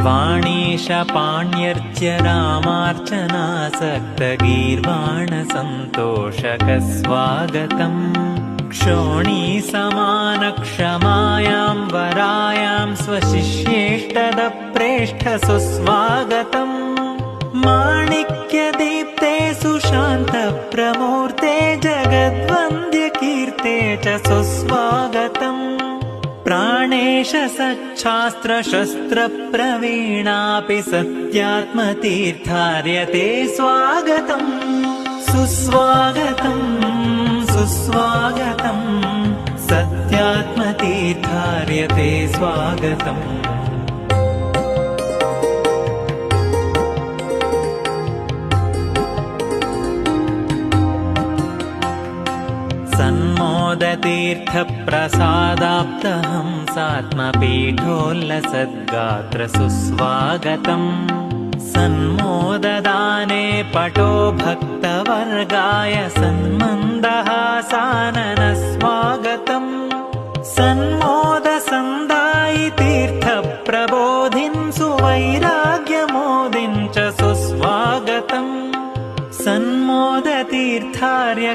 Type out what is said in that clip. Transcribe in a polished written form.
वाणीशपाण्यर्च्य रामार्चनासक्तगीर्वाणसन्तोषकस्वागतम् क्षोणीसमानक्षमायां वरायां स्वशिष्येष्टदप्रेष्ठ सुस्वागतम् माणिक्यदीप्ते सुशान्तप्रमूर्ते जगद्वन्द्यकीर्ते च सुस्वागतम् प्राणेश सच्छास्त्रशस्त्रप्रवीणापि सत्यात्मतीर्थार्य ते स्वागतम् सुस्वागतम् सुस्वागतम् सत्यात्मतीर्थार्य ते स्वागतम् सन्मोदतीर्थप्रसादाप्तहंसात्मपीठोल्लसद्गात्र सुस्वागतम् सन्मोददाने पटो भक्तवर्गाय सन्मन्दहासानन स्वागतम् सन्मोदसन्दायि तीर्थप्रबोधिन् सुवैराग्यमोदिन् च सुस्वागतम् सन्मोदतीर्थार्य